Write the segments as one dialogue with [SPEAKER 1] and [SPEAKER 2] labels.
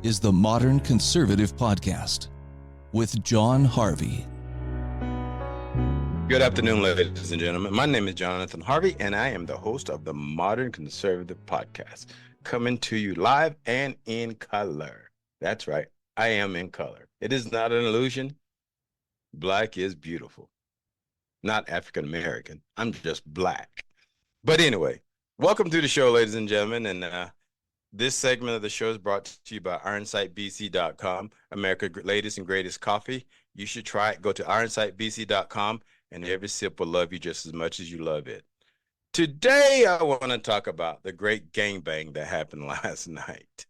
[SPEAKER 1] is the Modern Conservative Podcast with John Harvey.
[SPEAKER 2] Good afternoon, ladies and gentlemen. My name is Jonathan Harvey, and I am the host of the Modern Conservative Podcast, coming to you live and in color. That's right, I am in color. It is not an illusion. Black is beautiful. Not African American. I'm just black. But anyway, welcome to the show, ladies and gentlemen. And this segment of the show is brought to you by IronsightBC.com, America's latest and greatest coffee. You should try it. Go to IronsightBC.com, and every sip will love you just as much as you love it. Today, I want to talk about the great gangbang that happened last night.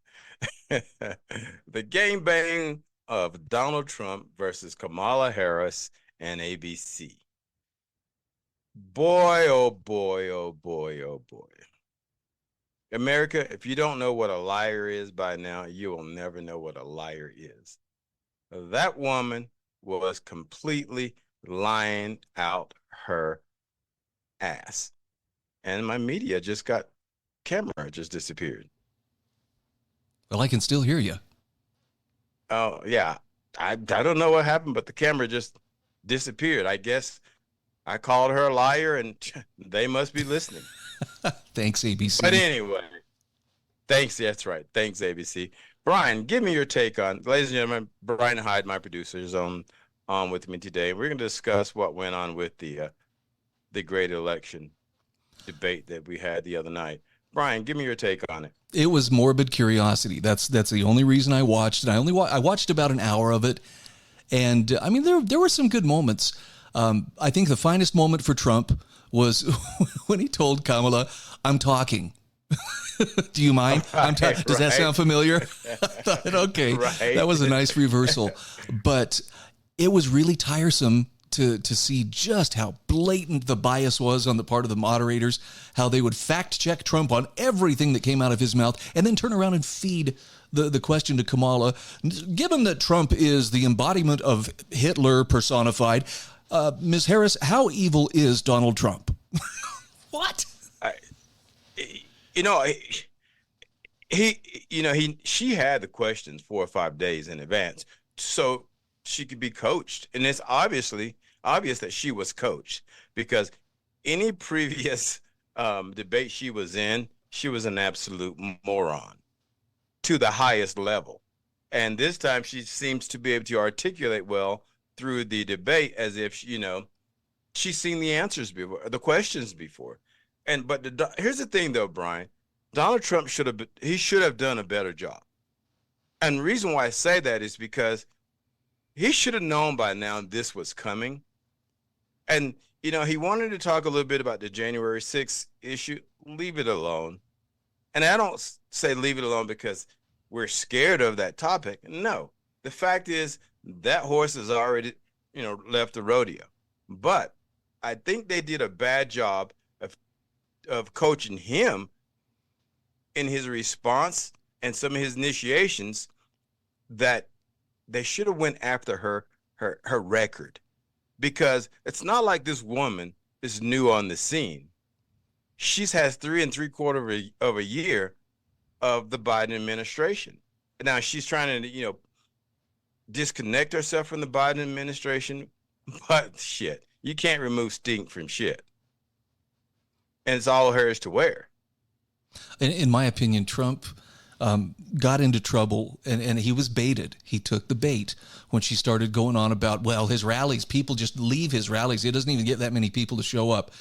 [SPEAKER 2] The gangbang of Donald Trump versus Kamala Harris and ABC. Boy, oh boy, oh boy, oh boy. America, if you don't know what a liar is by now, you will never know what a liar is. That woman was completely lying out her ass. And my media camera just disappeared.
[SPEAKER 1] Well, I can still hear you.
[SPEAKER 2] Oh, yeah. I don't know what happened, but the camera just disappeared. I guess I called her a liar, and they must be listening.
[SPEAKER 1] Thanks, ABC.
[SPEAKER 2] But anyway, thanks. That's right. Thanks, ABC. Brian, give me your take on, ladies and gentlemen, Brian Hyde, my producer, is on with me today. We're going to discuss what went on with the great election debate that we had the other night. Brian, give me your take on it.
[SPEAKER 1] It was morbid curiosity. That's the only reason I watched it. I watched about an hour of it, and I mean there were some good moments. I think the finest moment for Trump was when he told Kamala, "I'm talking." Do you mind? Does that sound familiar? I thought, okay, that was a nice reversal, but it was really tiresome to see just how blatant the bias was on the part of the moderators, how they would fact check Trump on everything that came out of his mouth and then turn around and feed the question to Kamala. Given that Trump is the embodiment of Hitler personified, Ms. Harris, how evil is Donald Trump? What?
[SPEAKER 2] She had the questions 4 or 5 days in advance, so she could be coached. And it's obvious that she was coached, because any previous debate she was in, she was an absolute moron to the highest level. And this time she seems to be able to articulate well through the debate as if, she's seen the answers before, the questions before. But here's the thing, though, Brian. Donald Trump should have done a better job. And the reason why I say that is because he should have known by now this was coming. And, he wanted to talk a little bit about the January 6th issue. Leave it alone. And I don't say leave it alone because we're scared of that topic. No, the fact is that horse has already, left the rodeo. But I think they did a bad job of coaching him in his response and some of his initiations, that they should have went after her record, because it's not like this woman is new on the scene. She's has 3 3/4 of a year of the Biden administration. Now she's trying to, disconnect herself from the Biden administration, but shit, you can't remove stink from shit. And it's all hers to wear.
[SPEAKER 1] In my opinion, Trump got into trouble, and he was baited. He took the bait when she started going on about, well, his rallies, people just leave his rallies. It doesn't even get that many people to show up.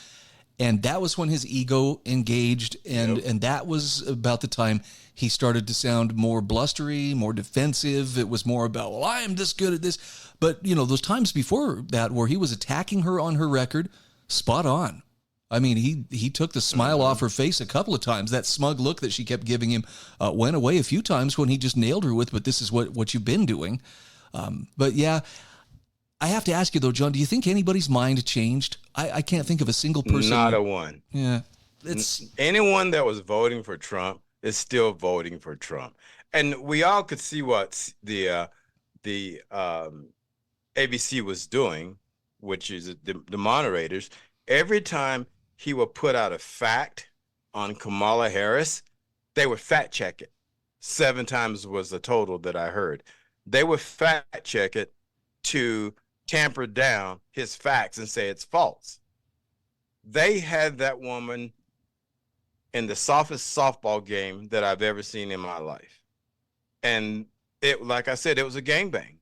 [SPEAKER 1] And that was when his ego engaged, and that was about the time he started to sound more blustery, more defensive. It was more about, well, I am this good at this. But, those times before that where he was attacking her on her record, spot on. I mean, he took the smile off her face a couple of times. That smug look that she kept giving him went away a few times when he just nailed her with, but this is what you've been doing. But yeah, I have to ask you though, John, do you think anybody's mind changed? I can't think of a single person.
[SPEAKER 2] Not a one.
[SPEAKER 1] Yeah.
[SPEAKER 2] Anyone that was voting for Trump is still voting for Trump. And we all could see what the ABC was doing, which is the moderators. Every time he would put out a fact on Kamala Harris, they would fact check it. 7 times was the total that I heard. They would fact check it to tamper down his facts and say it's false. They had that woman in the softest softball game that I've ever seen in my life. And it, like I said, it was a gangbang.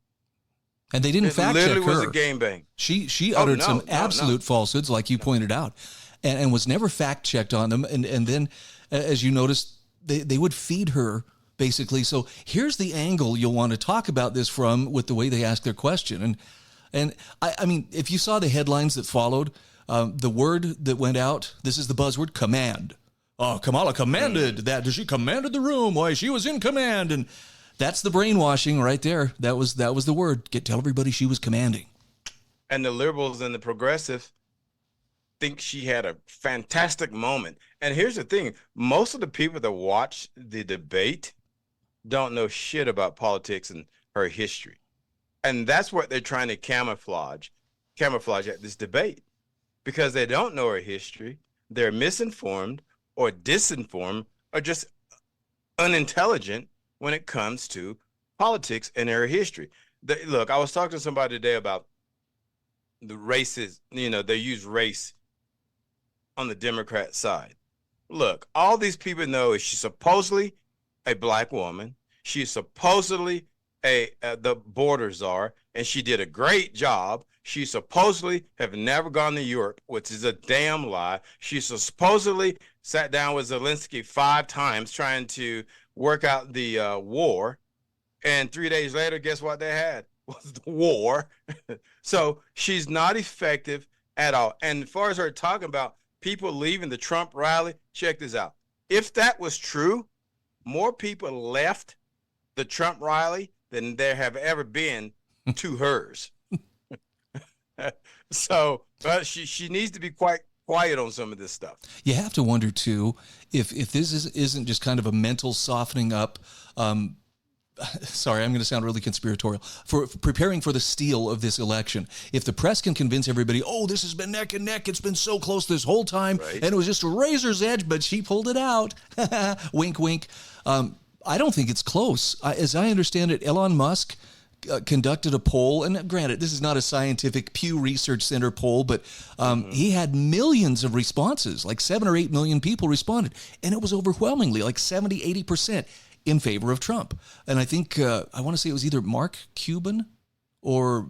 [SPEAKER 1] And they didn't fact check her.
[SPEAKER 2] It literally was a gangbang.
[SPEAKER 1] She uttered some absolute falsehoods, like you pointed out, and was never fact checked on them. And then, as you noticed, they would feed her basically. So here's the angle you'll want to talk about this from, with the way they ask their question. And I mean, if you saw the headlines that followed, the word that went out, this is the buzzword, command. Oh, Kamala commanded that. She commanded the room. Why, she was in command. And that's the brainwashing right there. That was the word. Tell everybody she was commanding.
[SPEAKER 2] And the liberals and the progressives think she had a fantastic moment. And here's the thing. Most of the people that watch the debate don't know shit about politics and her history. And that's what they're trying to camouflage at this debate, because they don't know her history. They're misinformed or disinformed or just unintelligent when it comes to politics and her history. Look, I was talking to somebody today about the races, they use race on the Democrat side. Look, all these people know is she's supposedly a black woman. She's supposedly the border czar, and she did a great job. She supposedly have never gone to Europe, which is a damn lie. She supposedly sat down with Zelensky 5 times trying to work out the war. And 3 days later, guess what they had? Was the war. So she's not effective at all. And as far as her talking about people leaving the Trump rally, check this out. If that was true, more people left the Trump rally than there have ever been to hers. So she needs to be quite quiet on some of this stuff.
[SPEAKER 1] You have to wonder too if this isn't just kind of a mental softening up. Sorry, I'm going to sound really conspiratorial, for preparing for the steal of this election. If the press can convince everybody, oh, this has been neck and neck, it's been so close this whole time, right, and it was just a razor's edge, but she pulled it out. Wink, wink. I don't think it's close. As I understand it, Elon Musk conducted a poll, and granted, this is not a scientific Pew Research Center poll, but he had millions of responses, like 7 or 8 million people responded, and it was overwhelmingly like 70, 80% in favor of Trump. And I think, I want to say it was either Mark Cuban or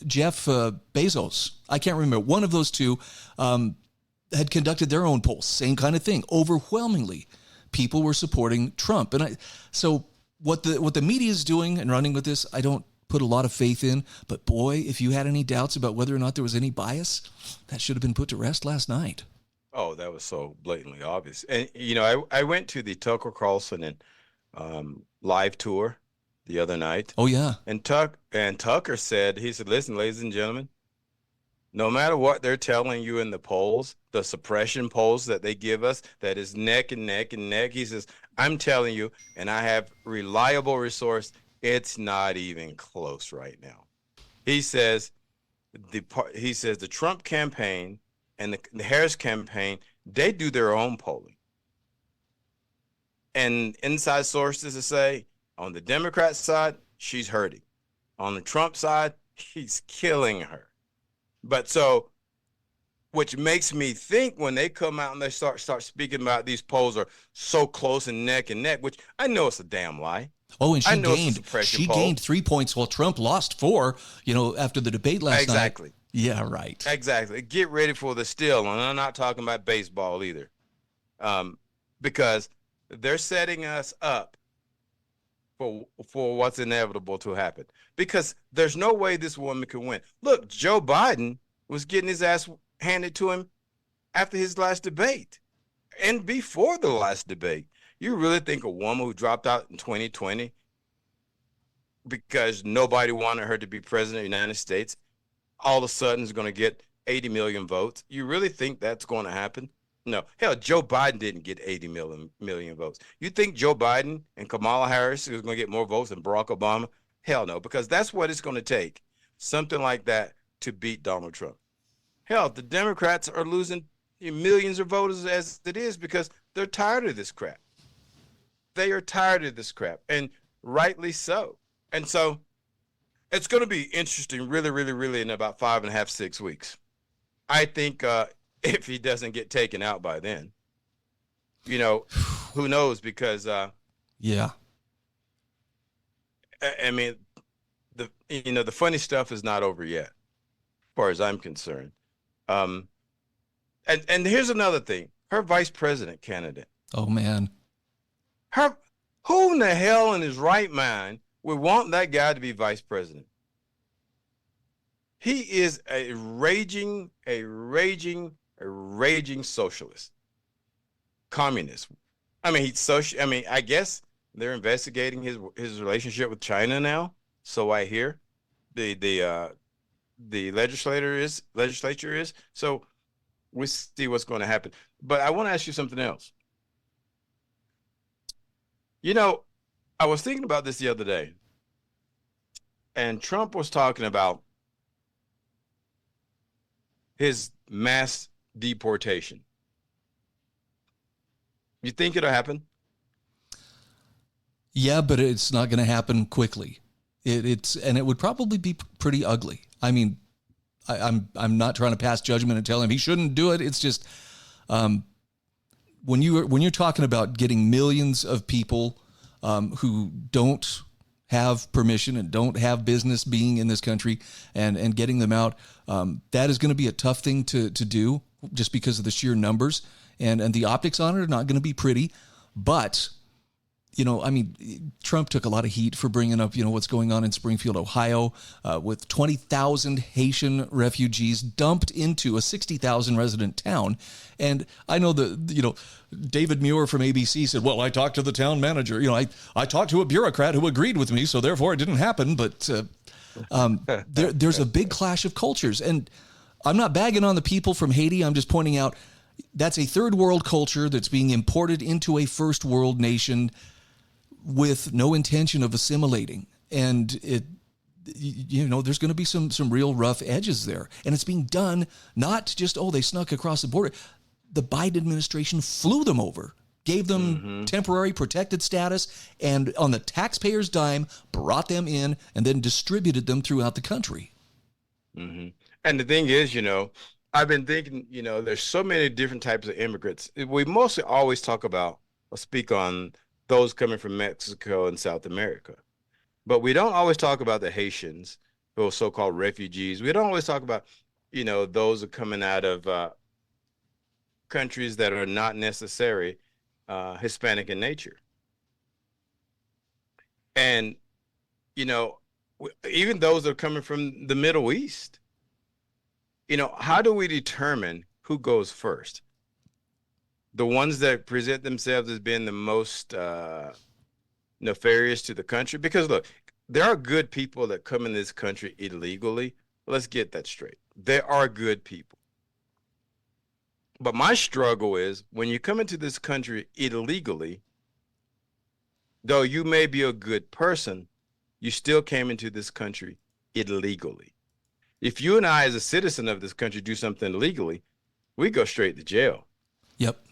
[SPEAKER 1] Jeff Bezos. I can't remember. One of those two had conducted their own polls. Same kind of thing. Overwhelmingly, people were supporting Trump. And so what the media is doing and running with this, I don't put a lot of faith in. But boy, if you had any doubts about whether or not there was any bias, that should have been put to rest last night.
[SPEAKER 2] Oh, that was so blatantly obvious. And, I went to the Tucker Carlson and live tour the other night.
[SPEAKER 1] Oh, yeah.
[SPEAKER 2] And Tucker said, he said, listen, ladies and gentlemen, no matter what they're telling you in the polls, the suppression polls that they give us, that is neck and neck and neck, he says, I'm telling you, and I have reliable resource, it's not even close right now. He says the Trump campaign and the Harris campaign, they do their own polling. And inside sources say, on the Democrat side, she's hurting. On the Trump side, he's killing her. But so, which makes me think when they come out and they start speaking about these polls are so close and neck, which I know it's a damn lie.
[SPEAKER 1] Oh, and she gained 3 points while Trump lost 4, after the debate last night.
[SPEAKER 2] Exactly.
[SPEAKER 1] Yeah, right.
[SPEAKER 2] Exactly. Get ready for the steal. And I'm not talking about baseball either. Because they're setting us up for what's inevitable to happen. Because there's no way this woman can win. Look, Joe Biden was getting his ass handed to him after his last debate and before the last debate. You really think a woman who dropped out in 2020 because nobody wanted her to be president of the United States all of a sudden is going to get 80 million votes? You really think that's going to happen? No. Hell, Joe Biden didn't get 80 million votes. You think Joe Biden and Kamala Harris is going to get more votes than Barack Obama? Hell no, because that's what it's going to take, something like that, to beat Donald Trump. Hell, the Democrats are losing millions of voters as it is because they're tired of this crap. They are tired of this crap, and rightly so. And so it's going to be interesting, really, really, really, in about 5.5, 6 weeks. I think if he doesn't get taken out by then, who knows? Because
[SPEAKER 1] Yeah.
[SPEAKER 2] I mean, the funny stuff is not over yet, as far as I'm concerned. Um, and here's another thing: her vice president candidate.
[SPEAKER 1] Oh man.
[SPEAKER 2] Her, who in the hell in his right mind would want that guy to be vice president? He is a raging socialist, communist. I mean, he's social. I mean, I guess they're investigating his relationship with China now. So I hear the legislature is. So we'll see what's going to happen. But I want to ask you something else. I was thinking about this the other day, and Trump was talking about his mass deportation. You think it'll happen?
[SPEAKER 1] Yeah, but it's not going to happen quickly. And it would probably be pretty ugly. I mean, I'm not trying to pass judgment and tell him he shouldn't do it. It's just when you're talking about getting millions of people who don't have permission and don't have business being in this country and getting them out, that is going to be a tough thing to do just because of the sheer numbers and the optics on it are not going to be pretty. But I mean, Trump took a lot of heat for bringing up, what's going on in Springfield, Ohio, with 20,000 Haitian refugees dumped into a 60,000 resident town. And I know David Muir from ABC said, well, I talked to the town manager. I talked to a bureaucrat who agreed with me, so therefore it didn't happen. But there's a big clash of cultures. And I'm not bagging on the people from Haiti. I'm just pointing out that's a third world culture that's being imported into a first world nation with no intention of assimilating. And there's going to be some real rough edges there. And it's being done not just, they snuck across the border. The Biden administration flew them over, gave them temporary protected status, and on the taxpayers' dime, brought them in and then distributed them throughout the country.
[SPEAKER 2] Mm-hmm. And the thing is, I've been thinking, there's so many different types of immigrants. We mostly always talk about or speak on those coming from Mexico and South America. But we don't always talk about the Haitians, who are so-called refugees. We don't always talk about, those are coming out of countries that are not necessarily Hispanic in nature. And, even those that are coming from the Middle East, how do we determine who goes first? The ones that present themselves as being the most nefarious to the country? Because look, there are good people that come in this country illegally. Let's get that straight. There are good people. But my struggle is when you come into this country illegally, though you may be a good person, you still came into this country illegally. If you and I, as a citizen of this country, do something illegally, we go straight to jail.
[SPEAKER 1] Yep.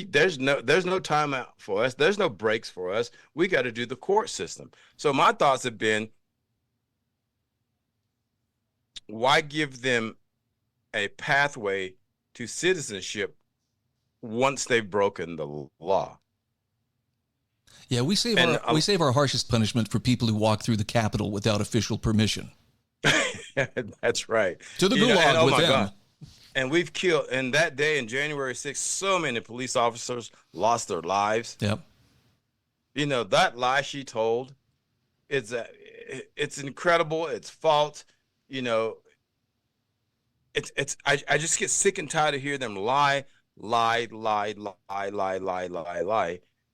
[SPEAKER 2] There's no time out for us. There's no breaks for us. We got to do the court system. So my thoughts have been, why give them a pathway to citizenship once they've broken the law?
[SPEAKER 1] Yeah, we save our harshest punishment for people who walk through the Capitol without official permission.
[SPEAKER 2] That's right.
[SPEAKER 1] To the gulag with them. God.
[SPEAKER 2] And we've killed, and that day in January 6th, so many police officers lost their lives.
[SPEAKER 1] Yep.
[SPEAKER 2] That lie she told, it's incredible. It's false. I just get sick and tired of hearing them lie.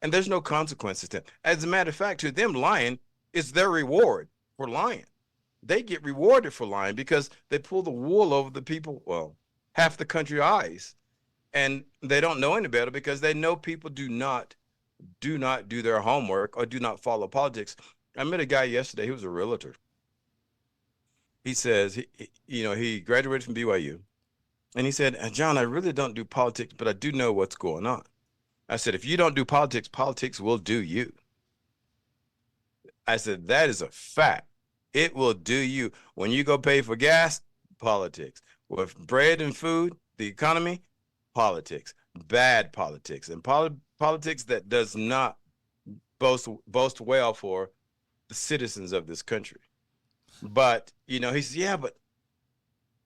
[SPEAKER 2] And there's no consequences to it. As a matter of fact, to them, lying is their reward for lying. They get rewarded for lying because they pull the wool over the people, half the country eyes, and they don't know any better because they know people do not do their homework or do not follow politics. I met a guy yesterday. He was a realtor. He says, he graduated from BYU, and he said, John, I really don't do politics, but I do know what's going on. I said, if you don't do politics, politics will do you. I said, that is a fact. It will do you. When you go pay for gas, politics. With bread and food, the economy, politics. Bad politics. And politics that does not boast well for the citizens of this country. But, he says, yeah, but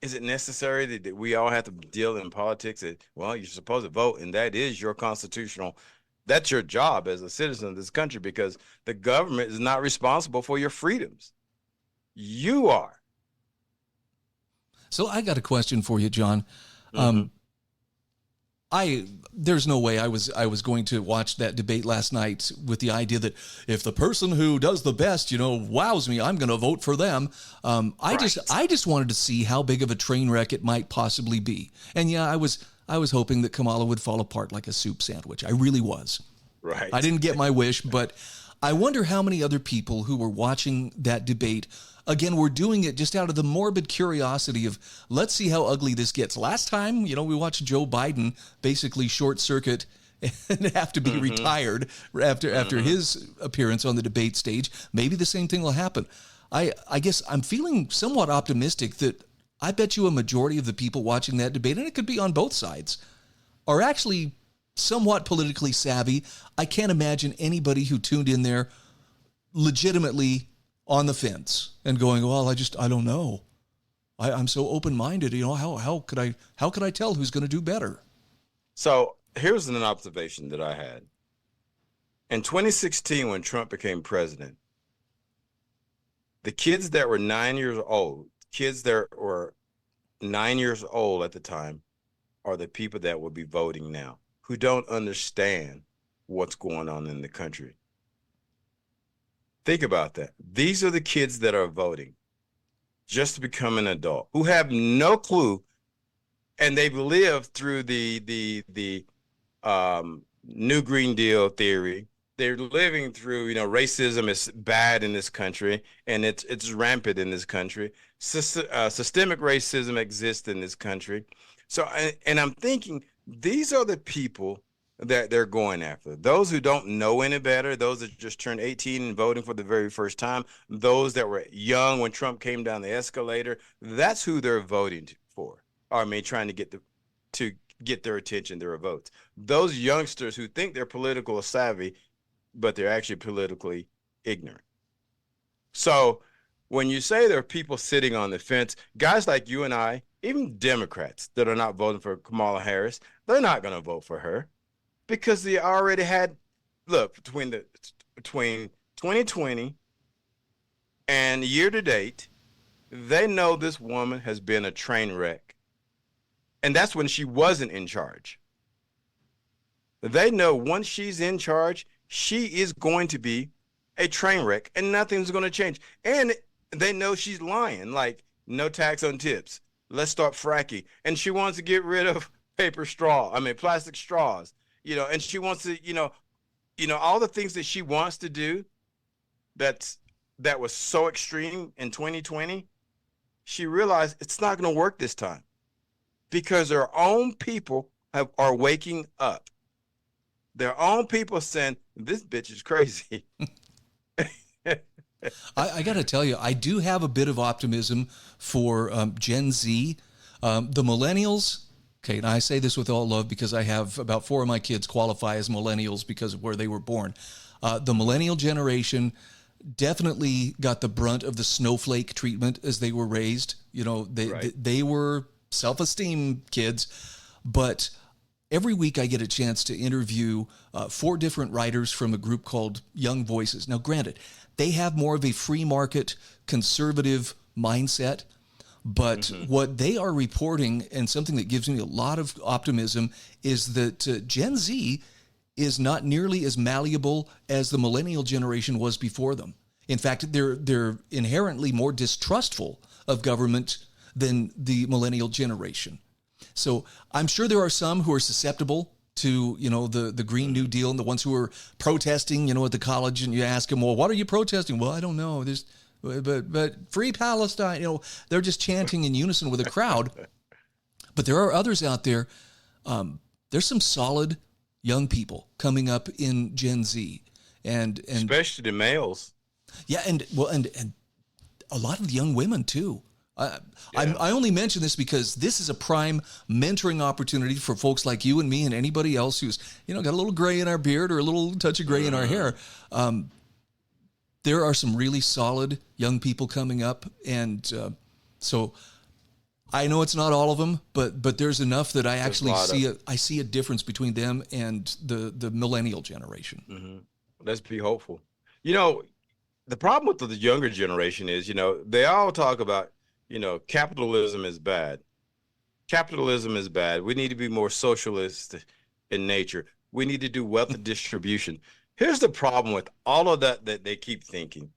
[SPEAKER 2] is it necessary that we all have to deal in politics? Well, you're supposed to vote, and that is your that's your job as a citizen of this country, because the government is not responsible for your freedoms. You are.
[SPEAKER 1] So I got a question for you, John. There's no way I was going to watch that debate last night with the idea that if the person who does the best, wows me, I'm going to vote for them. I just wanted to see how big of a train wreck it might possibly be. And yeah, I was hoping that Kamala would fall apart like a soup sandwich. I really was.
[SPEAKER 2] Right.
[SPEAKER 1] I didn't get my wish, but I wonder how many other people who were watching that debate, again, were doing it just out of the morbid curiosity of, let's see how ugly this gets. Last time, we watched Joe Biden basically short circuit and have to be retired after his appearance on the debate stage. Maybe the same thing will happen. I guess I'm feeling somewhat optimistic that I bet you a majority of the people watching that debate, and it could be on both sides, are actually somewhat politically savvy. I can't imagine anybody who tuned in there legitimately on the fence and going, well, I don't know. I'm so open-minded. How could I tell who's going to do better?
[SPEAKER 2] So here's an observation that I had. In 2016, when Trump became president, the kids that were 9 years old, at the time, are the people that will be voting now, who don't understand what's going on in the country. Think about that. These are the kids that are voting just to become an adult, who have no clue, and they've lived through the New Green Deal theory. They're living through, racism is bad in this country, and it's rampant in this country. Systemic racism exists in this country. So, and I'm thinking, these are the people that they're going after. Those who don't know any better, those that just turned 18 and voting for the very first time, those that were young when Trump came down the escalator, that's who they're voting for. Trying to get their attention, their votes. Those youngsters who think they're political savvy, but they're actually politically ignorant. So when you say there are people sitting on the fence, guys like you and I, even Democrats that are not voting for Kamala Harris, they're not going to vote for her, because they already had, between 2020 and year to date, they know this woman has been a train wreck. And that's when she wasn't in charge. They know once she's in charge, she is going to be a train wreck and nothing's going to change. And they know she's lying, like no tax on tips. Let's start fracking. And she wants to get rid of plastic straws, and she wants to, all the things that she wants to do that was so extreme in 2020, she realized it's not going to work this time, because their own people are waking up. Their own people saying, this bitch is crazy.
[SPEAKER 1] I got to tell you, I do have a bit of optimism for Gen Z. The millennials, okay, and I say this with all love because I have about 4 of my kids qualify as millennials because of where they were born. The millennial generation definitely got the brunt of the snowflake treatment as they were raised. They were self-esteem kids, but every week I get a chance to interview 4 different writers from a group called Young Voices. Now, granted, they have more of a free market conservative mindset, but what they are reporting, and something that gives me a lot of optimism, is that Gen Z is not nearly as malleable as the millennial generation was before them. In fact, they're inherently more distrustful of government than the millennial generation. So I'm sure there are some who are susceptible to, the Green New Deal, and the ones who are protesting, at the college, and you ask them, well, what are you protesting? Well, I don't know. But free Palestine, they're just chanting in unison with a crowd. But there are others out there. There's some solid young people coming up in Gen Z, and
[SPEAKER 2] especially the males.
[SPEAKER 1] Yeah, and a lot of the young women too. I only mention this because this is a prime mentoring opportunity for folks like you and me and anybody else who's got a little gray in our beard or a little touch of gray in our hair. There are some really solid young people coming up, and so I know it's not all of them, but there's enough that I actually see a difference between them and the millennial generation.
[SPEAKER 2] Mm-hmm. Let's be hopeful. The problem with the younger generation is, they all talk about, capitalism is bad. Capitalism is bad. We need to be more socialist in nature. We need to do wealth distribution. Here's the problem with all of that they keep thinking.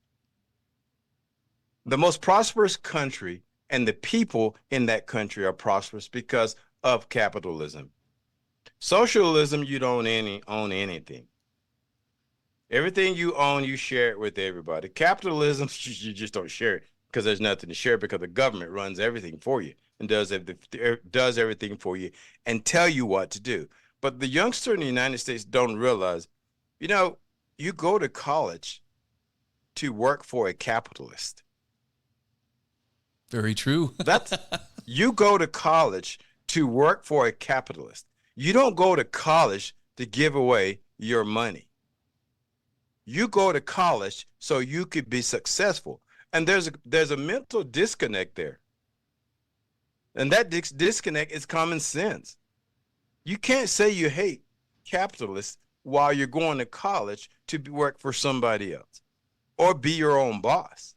[SPEAKER 2] The most prosperous country and the people in that country are prosperous because of capitalism. Socialism, you don't own anything. Everything you own, you share it with everybody. Capitalism, you just don't share it because there's nothing to share because the government runs everything for you and does everything for you and tell you what to do. But the youngster in the United States don't realize, you go to college to work for a capitalist.
[SPEAKER 1] Very true.
[SPEAKER 2] You go to college to work for a capitalist. You don't go to college to give away your money. You go to college so you could be successful. And there's a mental disconnect there. And that disconnect is common sense. You can't say you hate capitalists while you're going to college to work for somebody else or be your own boss.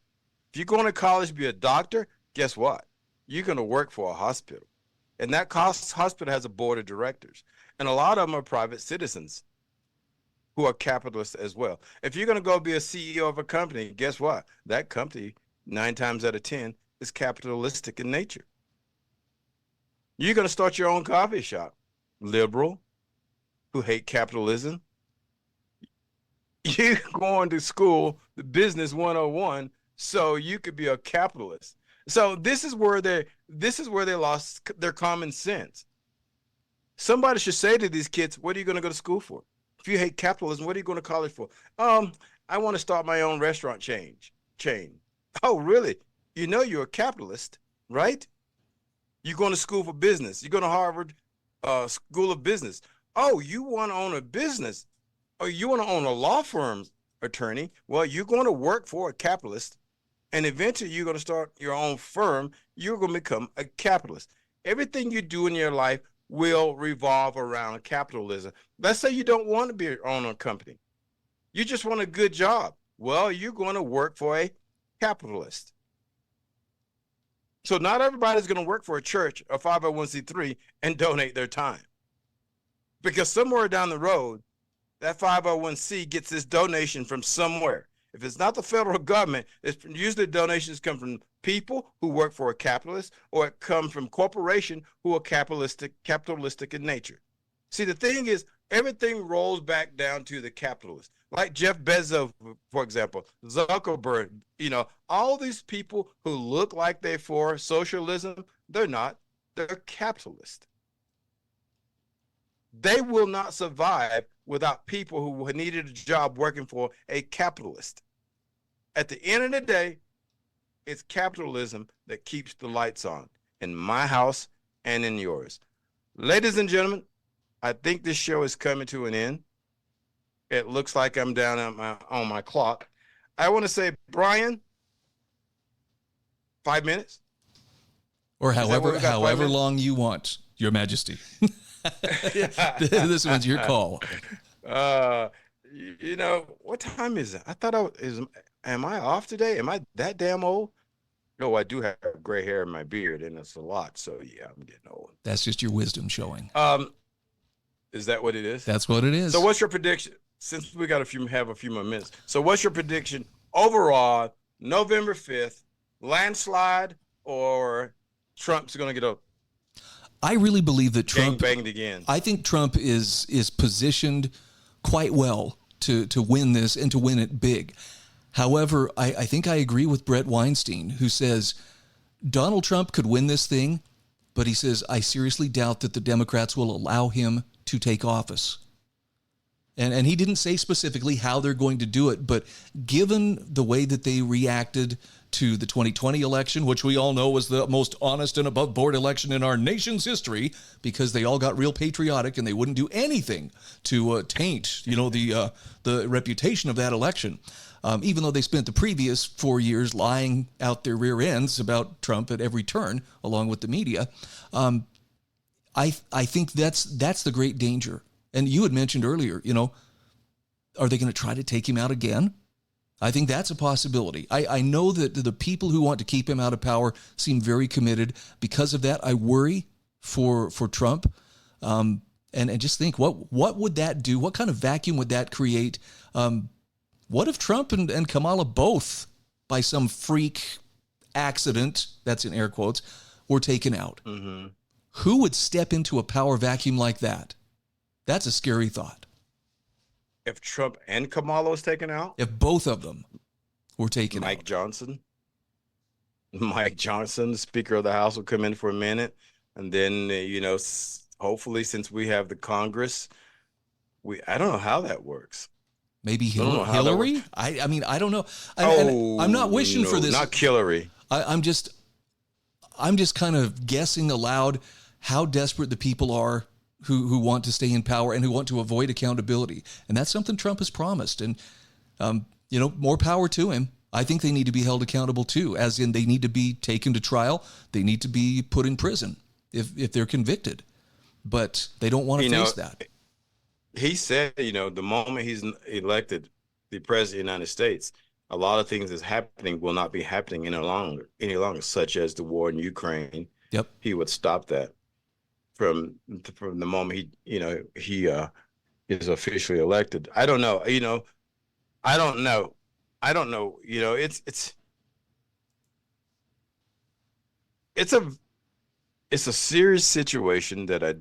[SPEAKER 2] If you're going to college to be a doctor, guess what? You're going to work for a hospital. And that hospital has a board of directors. And a lot of them are private citizens who are capitalists as well. If you're going to go be a CEO of a company, guess what? That company, 9 times out of 10, is capitalistic in nature. You're going to start your own coffee shop. Liberal, who hate capitalism. You're going to school, the business 101, so you could be a capitalist. So this is where they lost their common sense. Somebody should say to these kids, what are you going to go to school for? If you hate capitalism, what are you going to college for? I want to start my own restaurant chain. Oh, really? You're a capitalist, right? You're going to school for business. You're going to Harvard School of Business. Oh, you want to own a business? Or you want to own a law firm, attorney? Well, you're going to work for a capitalist, and eventually you're going to start your own firm. You're going to become a capitalist. Everything you do in your life will revolve around capitalism. Let's say you don't want to be own a company. You just want a good job. Well, you're going to work for a capitalist. So not everybody's going to work for a church, a 501c3, and donate their time. Because somewhere down the road, that 501c gets this donation from somewhere. If it's not the federal government, it's usually donations come from people who work for a capitalist, or it comes from corporations who are capitalistic in nature. See, the thing is, everything rolls back down to the capitalist. Like Jeff Bezos, for example, Zuckerberg, all these people who look like they're for socialism, they're not. They're capitalist. They will not survive without people who needed a job working for a capitalist. At the end of the day, it's capitalism that keeps the lights on in my house and in yours. Ladies and gentlemen, I think this show is coming to an end. It looks like I'm down on my clock. I want to say, Brian, 5 minutes?
[SPEAKER 1] Or however long you want, Your Majesty. This one's your call.
[SPEAKER 2] What time is it? I thought am I off today? Am I that damn old? No, I do have gray hair in my beard, and it's a lot. So yeah, I'm getting old.
[SPEAKER 1] That's just your wisdom showing.
[SPEAKER 2] Is that what it is?
[SPEAKER 1] That's what it is.
[SPEAKER 2] So what's your prediction? Since we have a few more minutes. So what's your prediction overall, November 5th, landslide, or Trump's going to get a
[SPEAKER 1] I really believe that Trump
[SPEAKER 2] banged again.
[SPEAKER 1] I think Trump is positioned quite well to win this and to win it big. However, I think I agree with Brett Weinstein, who says Donald Trump could win this thing, but he says, I seriously doubt that the Democrats will allow him to take office. And he didn't say specifically how they're going to do it, but given the way that they reacted to the 2020 election, which we all know was the most honest and above board election in our nation's history, because they all got real patriotic and they wouldn't do anything to taint, the reputation of that election. Even though they spent the previous 4 years lying out their rear ends about Trump at every turn, along with the media, I think that's the great danger. And you had mentioned earlier, are they going to try to take him out again? I think that's a possibility. I know that the people who want to keep him out of power seem very committed. Because of that, I worry for Trump. And just think, what would that do? What kind of vacuum would that create? What if Trump and Kamala both, by some freak accident, that's in air quotes, were taken out? Mm-hmm. Who would step into a power vacuum like that? That's a scary thought.
[SPEAKER 2] If Trump and Kamala was taken out?
[SPEAKER 1] If both of them were taken out.
[SPEAKER 2] Mike Johnson, the Speaker of the House, will come in for a minute. And then, hopefully, since we have the Congress, I don't know how that works.
[SPEAKER 1] Maybe Hillary? I mean, I don't know. I'm not wishing for this.
[SPEAKER 2] Not Hillary.
[SPEAKER 1] I'm just kind of guessing aloud how desperate the people are who want to stay in power and who want to avoid accountability. And that's something Trump has promised. And, more power to him. I think they need to be held accountable too, as in they need to be taken to trial. They need to be put in prison if they're convicted. But they don't want to face that.
[SPEAKER 2] He said, the moment he's elected the president of the United States, a lot of things that's happening will not be happening any longer, such as the war in Ukraine.
[SPEAKER 1] Yep. He
[SPEAKER 2] would stop that from the moment he is officially elected. I don't know. I don't know. It's a serious situation that I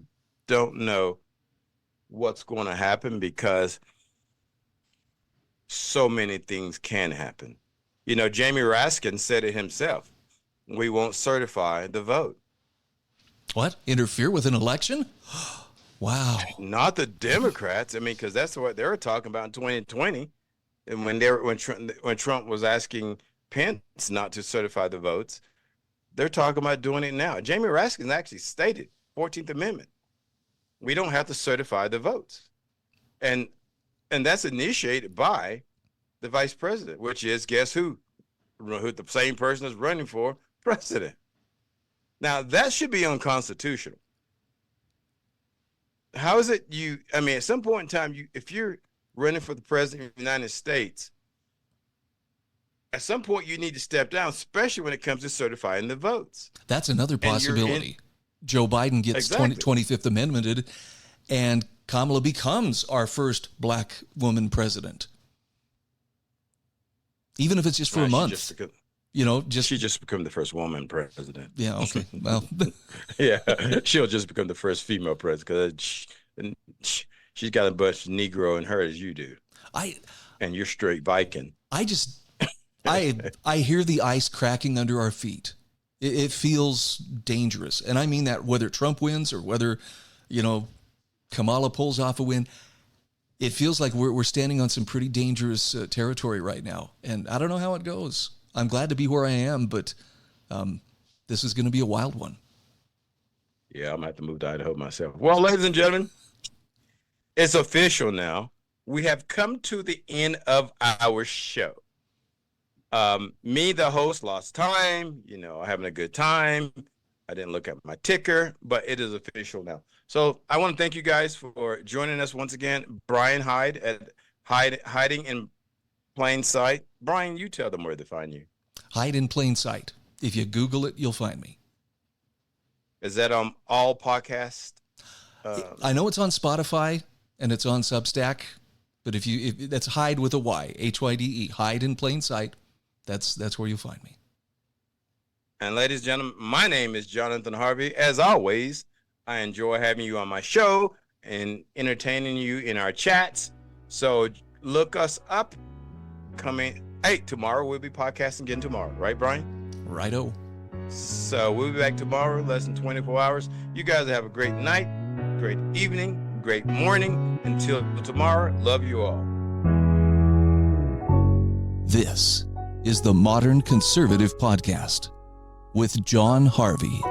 [SPEAKER 2] don't know what's going to happen, because so many things can happen. Jamie Raskin said it himself. We won't certify the vote.
[SPEAKER 1] What? Interfere with an election? Wow.
[SPEAKER 2] Not the Democrats. I mean, because that's what they were talking about in 2020, and when Trump was asking Pence not to certify the votes, they're talking about doing it now. Jamie Raskin actually stated 14th Amendment. We don't have to certify the votes, and that's initiated by the vice president, which is, guess who? Who the same person is running for president. Now, that should be unconstitutional. How is it at some point in time, if you're running for the president of the United States, at some point you need to step down, especially when it comes to certifying the votes.
[SPEAKER 1] That's another possibility. Joe Biden gets 25th Amendmented, and Kamala becomes our first black woman president. Even if it's just for a month. She just become the first woman president. Yeah, okay. Well,
[SPEAKER 2] yeah, she'll just become the first female president, because she's got a bunch of Negro in her as you do. And you're straight Viking.
[SPEAKER 1] I hear the ice cracking under our feet. It feels dangerous. And I mean that whether Trump wins or whether, Kamala pulls off a win, it feels like we're standing on some pretty dangerous territory right now. And I don't know how it goes. I'm glad to be where I am, but this is going to be a wild one.
[SPEAKER 2] Yeah, I'm going to have to move to Idaho myself. Well, ladies and gentlemen, it's official now. We have come to the end of our show. Me, the host, lost time, having a good time. I didn't look at my ticker, but it is official now. So I want to thank you guys for joining us once again. Brian Hyde at Hiding in Plain Sight. Brian, you tell them where to find you.
[SPEAKER 1] Hide in Plain Sight. If you Google it, you'll find me.
[SPEAKER 2] Is that on all podcasts?
[SPEAKER 1] I know it's on Spotify and it's on Substack, but if that's Hyde with a Y, HYDE, Hide in Plain Sight. That's where you'll find me.
[SPEAKER 2] And ladies and gentlemen, my name is Jonathan Harvey. As always, I enjoy having you on my show and entertaining you in our chats. So look us up. Tomorrow we'll be podcasting again tomorrow. Right, Brian?
[SPEAKER 1] Righto.
[SPEAKER 2] So we'll be back tomorrow, less than 24 hours. You guys have a great night, great evening, great morning, Until tomorrow, love you all.
[SPEAKER 1] This is the Modern Conservative Podcast with John Harvey.